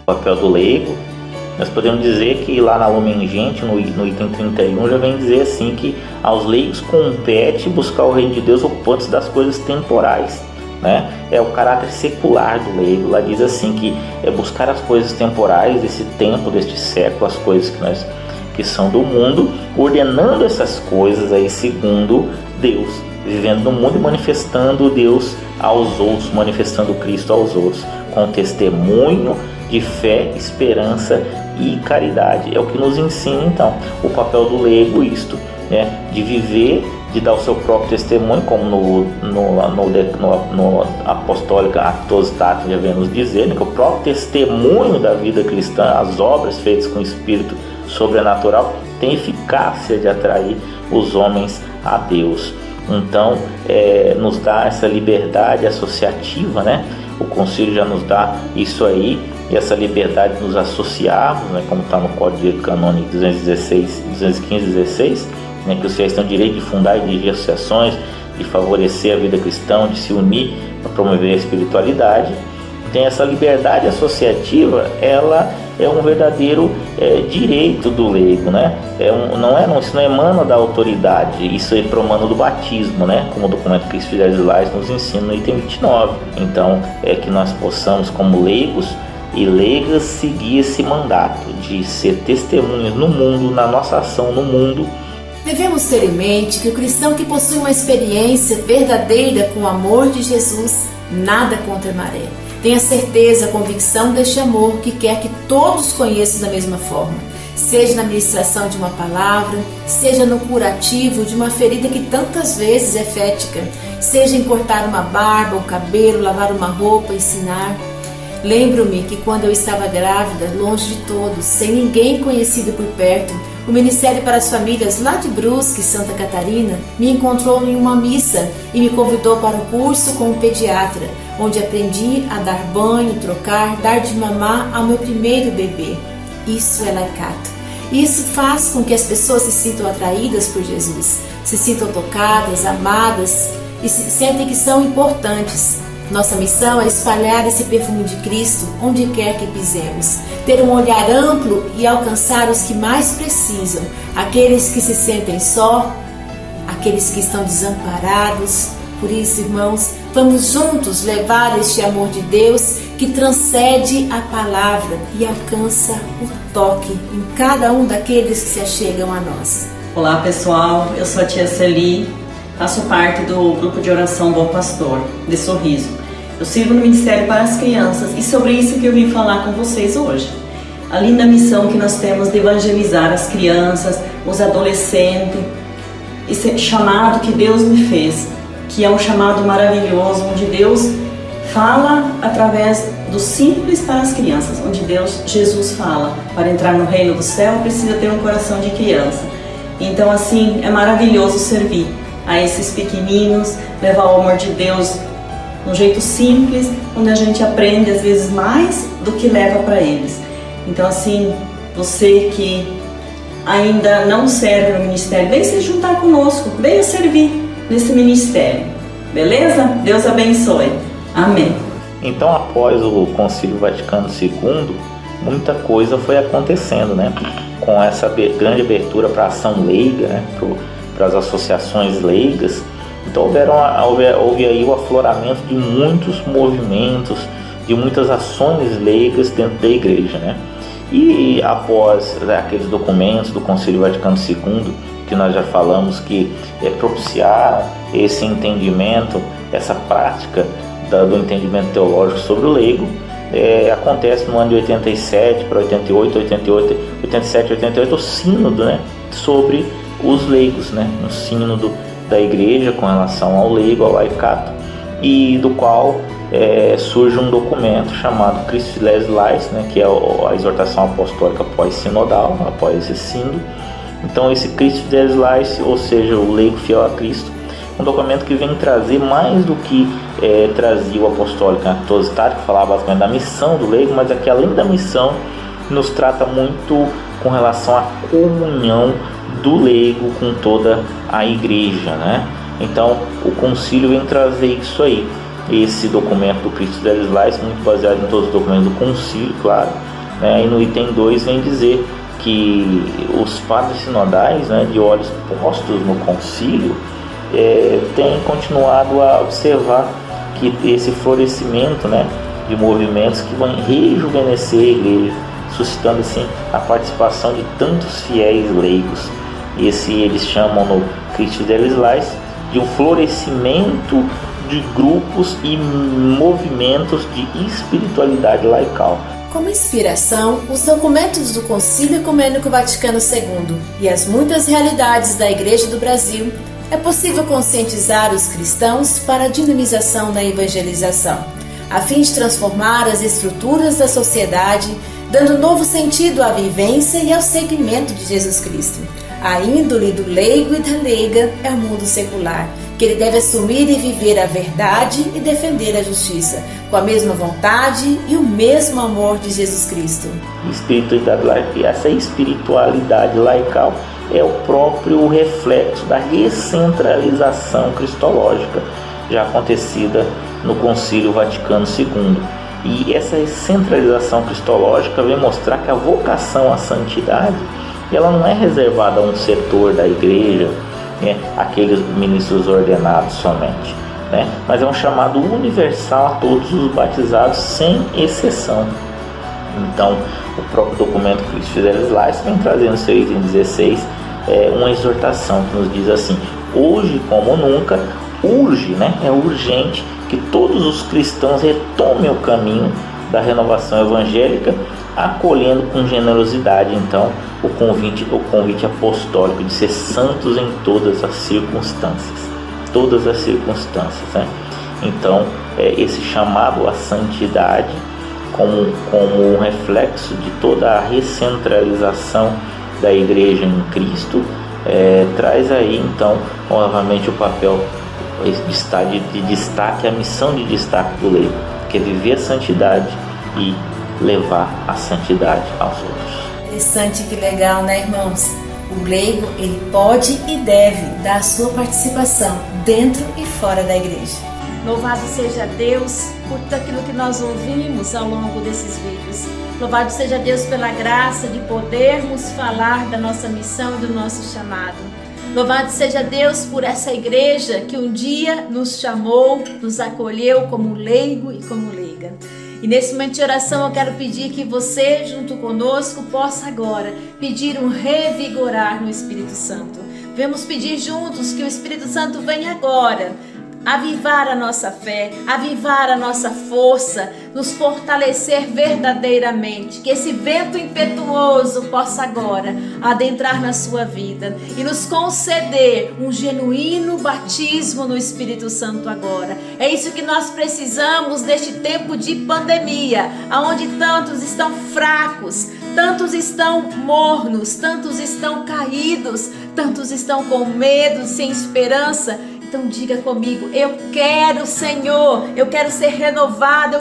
papel do leigo, nós podemos dizer que lá na Lumen Gentium, no item 31, já vem dizer assim que aos leigos compete buscar o reino de Deus ocupantes das coisas temporais, né? É o caráter secular do leigo. Lá diz assim que é buscar as coisas temporais desse tempo, deste século, as coisas que são do mundo, ordenando essas coisas aí segundo Deus, vivendo no mundo e manifestando Deus aos outros, manifestando Cristo aos outros, com testemunho de fé, esperança e caridade. É o que nos ensina então o papel do leigo, isto, né? De viver, de dar o seu próprio testemunho, como no apostólico Actos Datum já vem nos dizer, né? Que o próprio testemunho da vida cristã, as obras feitas com o Espírito sobrenatural, tem eficácia de atrair os homens a Deus. Então, nos dá essa liberdade associativa, né? O concílio já nos dá isso aí, e essa liberdade de nos associarmos, né? Como está no Código Canônico 215-16, né? Que os fiéis têm o direito de fundar e dirigir associações, de favorecer a vida cristã, de se unir para promover a espiritualidade. Tem essa liberdade associativa, ela é um verdadeiro direito do leigo, né? Isso não emana da autoridade, isso é promano do batismo, né? Como o documento Christi Fidelis Lais nos ensina no item 29. Então, é que nós possamos, como leigos e leigas, seguir esse mandato de ser testemunhas no mundo, na nossa ação no mundo. Devemos ter em mente que o cristão que possui uma experiência verdadeira com o amor de Jesus, nada contra a maré. Tenha certeza, a convicção deste amor que quer que todos conheçam da mesma forma, seja na ministração de uma palavra, seja no curativo de uma ferida que tantas vezes é fética, seja em cortar uma barba, o cabelo, lavar uma roupa, ensinar. Lembro-me que quando eu estava grávida, longe de todos, sem ninguém conhecido por perto, o Ministério para as Famílias lá de Brusque, Santa Catarina, me encontrou em uma missa e me convidou para o curso com o pediatra, onde aprendi a dar banho, trocar, dar de mamar ao meu primeiro bebê. Isso é laicato. Isso faz com que as pessoas se sintam atraídas por Jesus, se sintam tocadas, amadas e sentem que são importantes. Nossa missão é espalhar esse perfume de Cristo onde quer que pisemos, ter um olhar amplo e alcançar os que mais precisam, aqueles que se sentem só, aqueles que estão desamparados. Por isso, irmãos, vamos juntos levar este amor de Deus que transcende a palavra e alcança o toque em cada um daqueles que se achegam a nós. Olá pessoal, eu sou a tia Celi, faço parte do grupo de oração Bom Pastor, de Sorriso. Eu sirvo no Ministério para as Crianças e sobre isso que eu vim falar com vocês hoje. A linda missão que nós temos de evangelizar as crianças, os adolescentes, esse chamado que Deus me fez, que é um chamado maravilhoso, onde Deus fala através do simples para as crianças, onde Jesus fala, para entrar no reino do céu precisa ter um coração de criança. Então assim, é maravilhoso servir a esses pequeninos, levar o amor de Deus de um jeito simples, onde a gente aprende às vezes mais do que leva para eles. Então assim, você que ainda não serve no ministério, venha se juntar conosco, venha servir nesse ministério, beleza? Deus abençoe, amém. Então, após o Concílio Vaticano II, muita coisa foi acontecendo, né? Com essa grande abertura para a ação leiga, né? Para as associações leigas. Então houve aí o afloramento de muitos movimentos, de muitas ações leigas dentro da igreja, né? E após aqueles documentos do Concílio Vaticano II, que nós já falamos que propiciaram esse entendimento, essa prática do entendimento teológico sobre o leigo, acontece no ano de 87 para 88, 87, 88, o sínodo, né? Sobre os leigos, né? Um sínodo da igreja com relação ao leigo, ao laicato, e do qual surge um documento chamado Christi Fidelis Lais, né, que é a exortação apostólica pós-sinodal, após esse sínodo. Então esse Christi Fidelis Lais, ou seja, o leigo fiel a Cristo, um documento que vem trazer mais do que trazia o apostólico Actos Datum, que falava basicamente da missão do leigo, mas aqui além da missão nos trata muito com relação à comunhão do leigo com toda a igreja, né? Então o concílio vem trazer isso aí, esse documento do Christi Fidelis Lais, muito baseado em todos os documentos do concílio, claro, né? E no item 2 vem dizer que os padres sinodais, né, de olhos postos no concílio, têm continuado a observar que esse florescimento, né, de movimentos que vão rejuvenescer a igreja, suscitando assim a participação de tantos fiéis leigos. Eles chamam no Christus Delis Lais de um florescimento de grupos e movimentos de espiritualidade laical. Como inspiração, os documentos do Concílio Ecumênico Vaticano II e as muitas realidades da Igreja do Brasil, é possível conscientizar os cristãos para a dinamização da evangelização, a fim de transformar as estruturas da sociedade, dando novo sentido à vivência e ao seguimento de Jesus Cristo. A índole do leigo e da leiga é o mundo secular, que ele deve assumir e viver a verdade e defender a justiça, com a mesma vontade e o mesmo amor de Jesus Cristo. Essa espiritualidade laical é o próprio reflexo da recentralização cristológica já acontecida no Concílio Vaticano II. E essa recentralização cristológica vem mostrar que a vocação à santidade ela não é reservada a um setor da igreja, né, aqueles ministros ordenados somente, né, mas é um chamado universal a todos os batizados sem exceção. Então, o próprio documento Christus Delis Lais vem trazendo no seu item 16 uma exortação que nos diz assim: hoje como nunca, é urgente que todos os cristãos retomem o caminho da renovação evangélica, acolhendo com generosidade então o convite apostólico de ser santos em todas as circunstâncias, né? Então, esse chamado à santidade como um reflexo de toda a recentralização da igreja em Cristo, traz aí então novamente o papel de destaque, a missão de destaque do leigo, que é viver a santidade e levar a santidade aos outros. Interessante, que legal, né, irmãos? O leigo, ele pode e deve dar a sua participação dentro e fora da igreja. Louvado seja Deus por tudo aquilo que nós ouvimos ao longo desses vídeos. Louvado seja Deus pela graça de podermos falar da nossa missão e do nosso chamado. Louvado seja Deus por essa igreja que um dia nos chamou, nos acolheu como leigo e como leiga. E nesse momento de oração eu quero pedir que você, junto conosco, possa agora pedir um revigorar no Espírito Santo. Vamos pedir juntos que o Espírito Santo venha agora avivar a nossa fé, avivar a nossa força, nos fortalecer verdadeiramente, que esse vento impetuoso possa agora adentrar na sua vida e nos conceder um genuíno batismo no Espírito Santo agora. É isso que nós precisamos neste tempo de pandemia, onde tantos estão fracos, tantos estão mornos, tantos estão caídos, tantos estão com medo, sem esperança. Então diga comigo: eu quero, Senhor, eu quero ser renovado,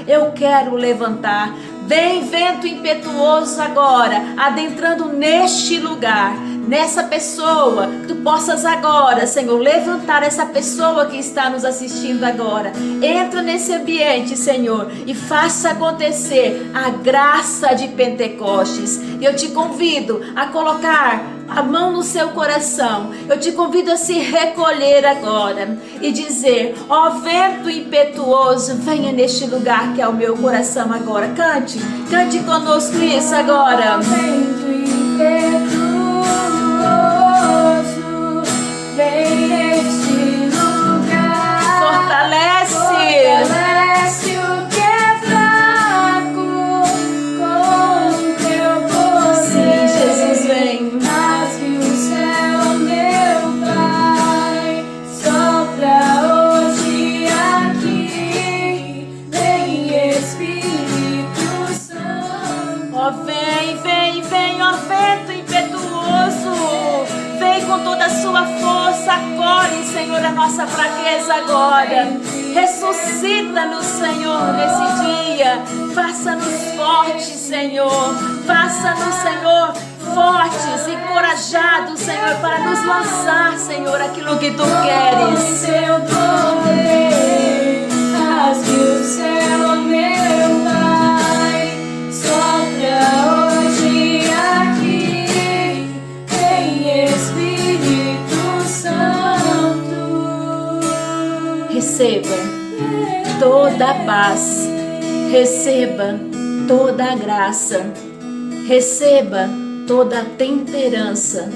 eu quero levantar. Vem vento impetuoso agora, adentrando neste lugar, nessa pessoa, que tu possas agora, Senhor, levantar essa pessoa que está nos assistindo agora. Entra nesse ambiente, Senhor, e faça acontecer a graça de Pentecostes. Eu te convido a colocar a mão no seu coração. Eu te convido a se recolher agora e dizer: ó vento impetuoso, venha neste lugar que é o meu coração agora. Cante conosco isso agora. Vento impetuoso, vem neste lugar. Fortalece o que é fraco com o teu poder. Sim, Jesus, vem. Rasgue o céu, meu Pai, sopra hoje aqui. Vem Espírito Santo. Ó vem, ó vento impetuoso. Vem com toda a sua força, acolhe, Senhor, a nossa fraqueza agora. Ressuscita-nos, Senhor, nesse dia. Faça-nos fortes, Senhor. Faça-nos, Senhor, fortes, encorajados, Senhor, para nos lançar, Senhor, aquilo que Tu queres. Teu poder, rasgue o céu, meu Pai, paz, receba toda a graça, receba toda a temperança,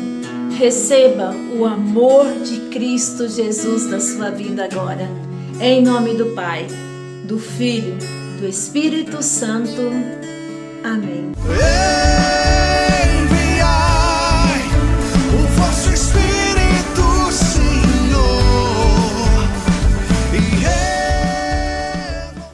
receba o amor de Cristo Jesus na sua vida agora. Em nome do Pai, do Filho, do Espírito Santo. Amém. Ei!